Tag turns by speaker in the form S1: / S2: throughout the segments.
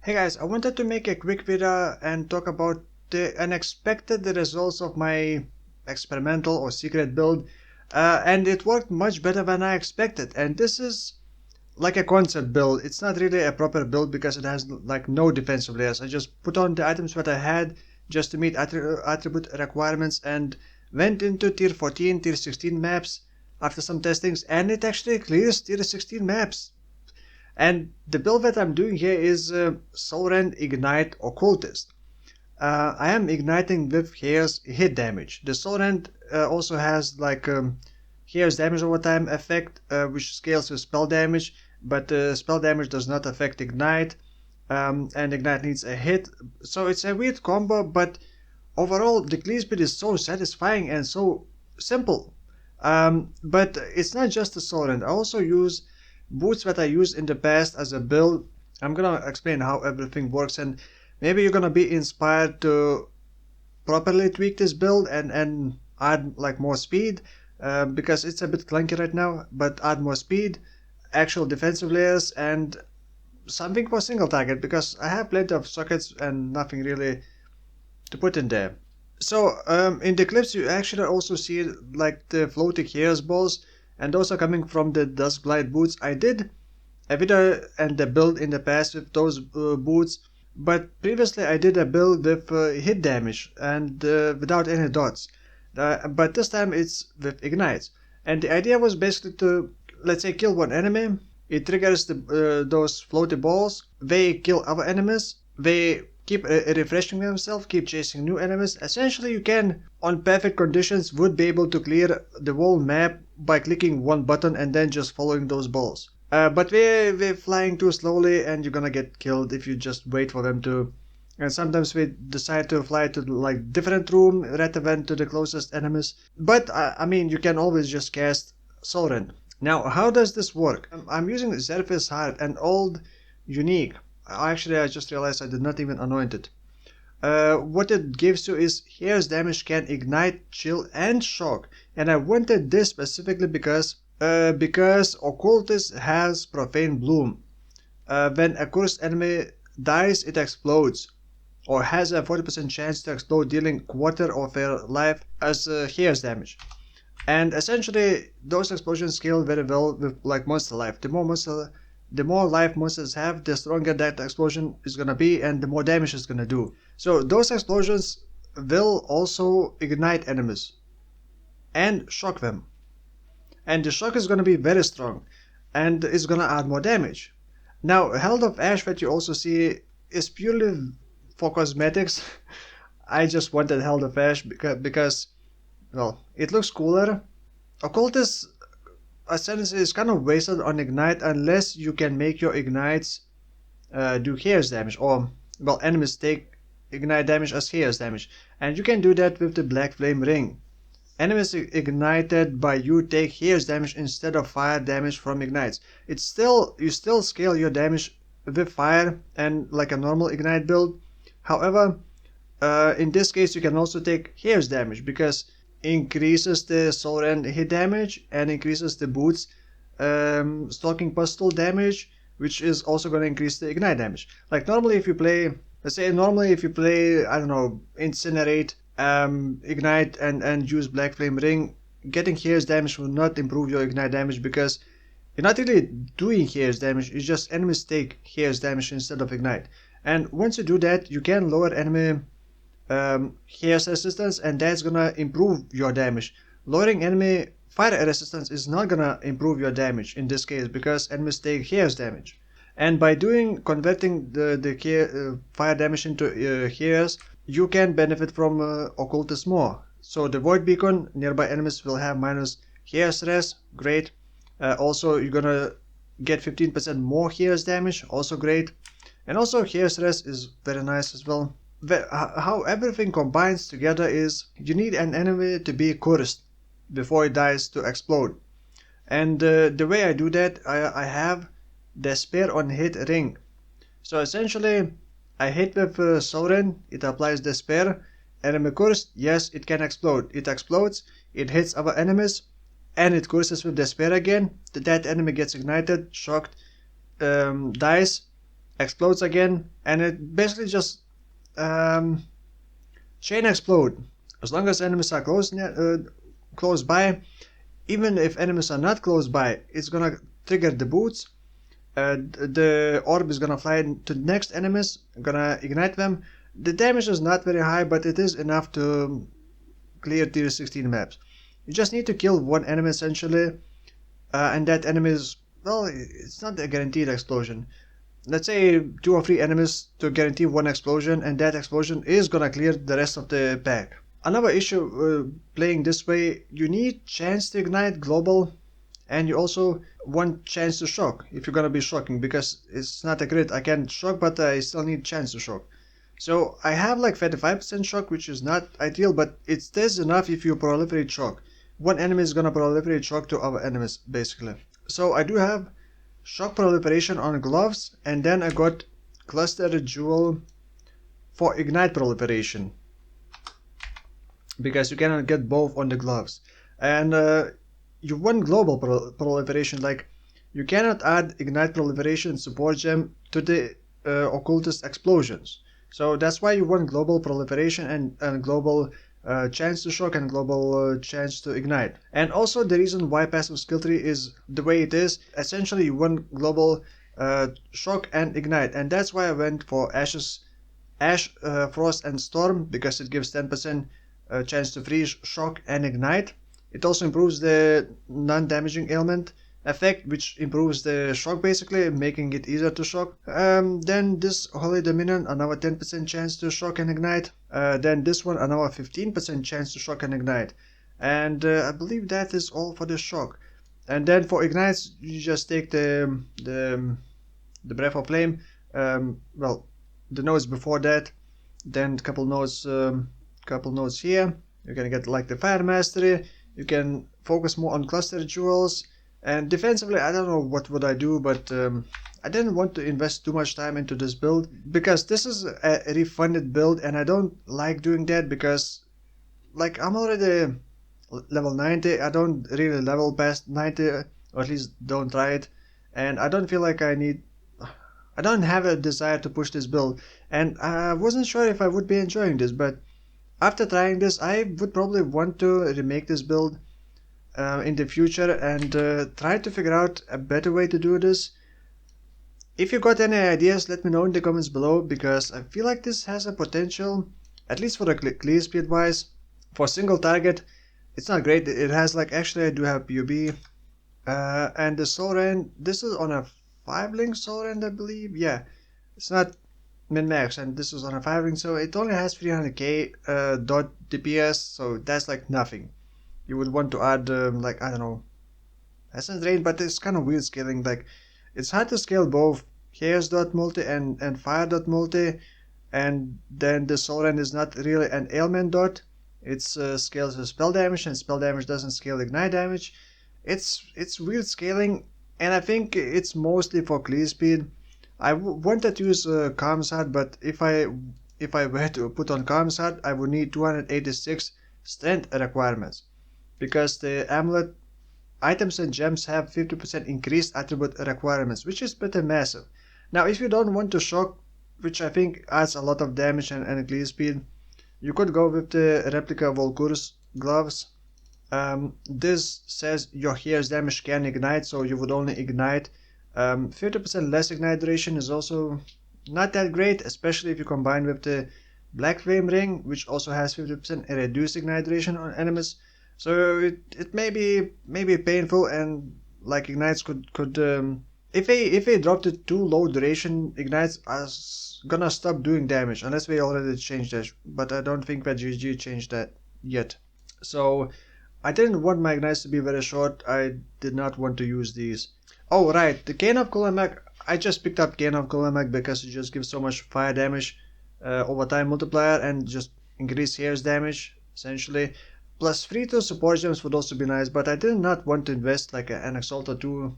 S1: Hey guys, I wanted to make a quick video and talk about the unexpected results of my experimental or secret build, and it worked much better than I expected. And this is like a concept build. It's not really a proper build because it has like no defensive layers. I just put on the items that I had just to meet attribute requirements and went into tier 14, tier 16 maps after some testings, and it actually clears tier 16 maps. And the build that I'm doing here is Soulrend Ignite Occultist. I am igniting with Hair's hit damage. The Soulrend also has like Hair's damage over time effect, which scales with spell damage, but spell damage does not affect Ignite, and Ignite needs a hit. So it's a weird combo, but overall the clear speed is so satisfying and so simple. But it's not just the Soulrend. I also use boots that I used in the past as a build. I'm gonna explain how everything works, and maybe you're gonna be inspired to properly tweak this build and add like more speed, because it's a bit clunky right now, but add more speed, actual defensive layers, and something for single target, because I have plenty of sockets and nothing really to put in there. So in the clips you actually also see like the floating hairs balls, and those are coming from the Duskblight boots. I did a video and a build in the past with those boots, but previously I did a build with hit damage and without any dots. But this time it's with ignites, and the idea was basically to, let's say, kill one enemy. It triggers those floaty balls. They kill other enemies. They keep refreshing themselves, keep chasing new enemies. Essentially, you can, on perfect conditions, would be able to clear the whole map by clicking one button and then just following those balls. But they're flying too slowly, and you're gonna get killed if you just wait for them to. And sometimes we decide to fly to like different room rather than to the closest enemies. But I mean, you can always just cast Soulrend. Now, how does this work? I'm using Zerphi's Heart, an old unique. Actually, I just realized I did not even anoint it. What it gives you is Hair's damage can ignite, chill, and shock. And I wanted this specifically because Occultist has Profane Bloom. When a cursed enemy dies, it explodes, or has a 40% chance to explode, dealing quarter of their life as Hair's damage. And essentially, those explosions scale very well with like monster life. The more life monsters have, the stronger that explosion is gonna be, and the more damage it's gonna do. So those explosions will also ignite enemies and shock them. And the shock is gonna be very strong, and it's gonna add more damage. Now, Held of Ash that you also see is purely for cosmetics. I just wanted Held of Ash because well, it looks cooler. Occultist Ascendancy is kind of wasted on Ignite unless you can make your Ignites do Hair's damage, or, well, enemies take Ignite damage as Hair's damage. And you can do that with the Blackflame ring. Enemies ignited by you take Hair's damage instead of fire damage from Ignites. You still scale your damage with fire and like a normal Ignite build. However, in this case you can also take Hair's damage, because increases the Soulrend hit damage and increases the boots stalking pistol damage, which is also going to increase the ignite damage. Like normally if you play, I don't know, Incinerate, ignite and use Blackflame ring, getting Hair's damage will not improve your ignite damage, because you're not really doing Hair's damage, it's just enemies take Hair's damage instead of ignite. And once you do that, you can lower enemy Hair's resistance, and that's gonna improve your damage. Lowering enemy fire resistance is not gonna improve your damage in this case, because enemies take Hair's damage. And by converting the fire damage into Hair's, you can benefit from Occultist more. So the Void Beacon, nearby enemies will have minus Hair's res, great. Also you're gonna get 15% more Hair's damage, also great. And also Hair's res is very nice as well. How everything combines together is you need an enemy to be cursed before it dies to explode. And the way I do that, I have Despair on hit ring. So essentially, I hit with Soulrend, it applies Despair. Enemy cursed, yes, it can explode. It explodes, it hits other enemies, and it curses with Despair again. That enemy gets ignited, shocked, dies, explodes again, and it basically just chain explode. As long as enemies are close by, even if enemies are not close by, it's gonna trigger the boots. The orb is gonna fly to the next enemies, gonna ignite them. The damage is not very high, but it is enough to clear tier 16 maps. You just need to kill one enemy essentially, and that enemy is, well, it's not a guaranteed explosion. Let's say 2 or 3 enemies to guarantee one explosion, and that explosion is gonna clear the rest of the pack. Another issue playing this way, you need chance to ignite global, and you also want chance to shock if you're gonna be shocking, because it's not a crit. I can shock, but I still need chance to shock. So I have like 35% shock, which is not ideal, but it is enough if you proliferate shock. One enemy is gonna proliferate shock to other enemies, basically. So I do have shock proliferation on gloves, and then I got cluster jewel for ignite proliferation, because you cannot get both on the gloves. And you want global proliferation, like you cannot add ignite proliferation support gem to the occultist explosions. So that's why you want global proliferation and global chance to shock and global chance to ignite. And also the reason why passive skill tree is the way it is, essentially you want global shock and ignite, and that's why I went for Ash, Frost and Storm, because it gives 10% chance to freeze, shock and ignite. It also improves the non-damaging ailment effect, which improves the shock, basically making it easier to shock. Then this Holy Dominion, another 10% chance to shock and ignite. Then this one, another 15% chance to shock and ignite. And I believe that is all for the shock. And then for ignites, you just take the Breath of Flame. Well, the nodes before that, then a couple nodes here. You're gonna get like the Fire Mastery. You can focus more on cluster jewels. And defensively, I don't know what would I do, but I didn't want to invest too much time into this build, because this is a refunded build, and I don't like doing that, because like I'm already level 90. I don't really level past 90, or at least don't try it, and I don't feel like I don't have a desire to push this build, and I wasn't sure if I would be enjoying this, but after trying this, I would probably want to remake this build in the future and try to figure out a better way to do this. If you got any ideas, let me know in the comments below, because I feel like this has a potential, at least for the clear speed wise. For single target, it's not great. It has like, actually I do have PUB, and the Soulrend, this is on a 5-link Soulrend, I believe. Yeah, it's not min-max, and this is on a 5-link, so it only has 300k dot DPS, so that's like nothing. You would want to add like, I don't know, Essence Drain, but it's kind of weird scaling. Like, it's hard to scale both Chaos.multi and Fire.multi, and then the Soulrend is not really an ailment dot. It scales with spell damage, and spell damage doesn't scale ignite damage. It's weird scaling, and I think it's mostly for clear speed. I wanted to use Calm's Heart, but if I were to put on Calm's Heart, I would need 286 strength requirements, because the amulet items and gems have 50% increased attribute requirements, which is pretty massive. Now, if you don't want to shock, which I think adds a lot of damage and clear speed, you could go with the replica Volkur's gloves. This says your hair's damage can ignite, so you would only ignite. 50% less ignite duration is also not that great, especially if you combine with the Blackflame ring, which also has 50% reduced ignite duration on enemies. So it may be painful, and like ignites could if they drop to too low duration, ignites are gonna stop doing damage, unless we already changed that, but I don't think that GG changed that yet. So I didn't want my ignites to be very short. I did not want to use these. Oh right, the Cane of Kulemak, I just picked up Cane of Kulemak because it just gives so much fire damage over time multiplier, and just increase hair's damage essentially. Plus 3 support gems would also be nice, but I did not want to invest like an Exalta 2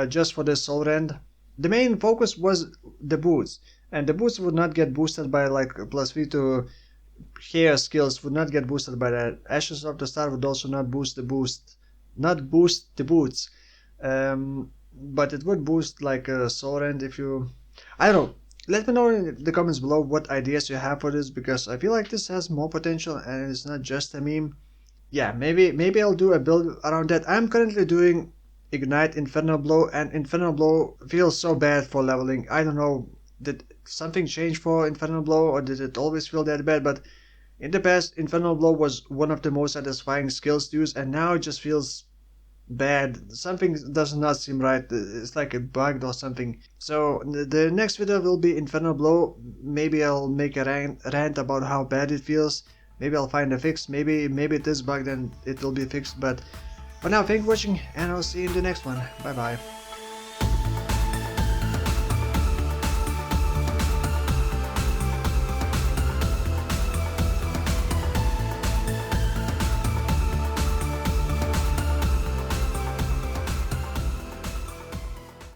S1: just for this Soulrend. The main focus was the boots, and the boots would not get boosted by like plus 3 hair skills, would not get boosted by that. Ashes of the Star would also not boost the boots, but it would boost like a Soulrend if you... I don't know. Let me know in the comments below what ideas you have for this, because I feel like this has more potential and it's not just a meme. Yeah, maybe I'll do a build around that. I'm currently doing Ignite Infernal Blow, and Infernal Blow feels so bad for leveling. I don't know, did something change for Infernal Blow, or did it always feel that bad? But in the past, Infernal Blow was one of the most satisfying skills to use, and now it just feels bad. Something does not seem right. It's like a bug or something. So the next video will be Infernal Blow. Maybe I'll make a rant about how bad it feels. Maybe I'll find a fix. Maybe it is bugged and it will be fixed. But for now, thank you for watching, and I'll see you in the next one. Bye bye.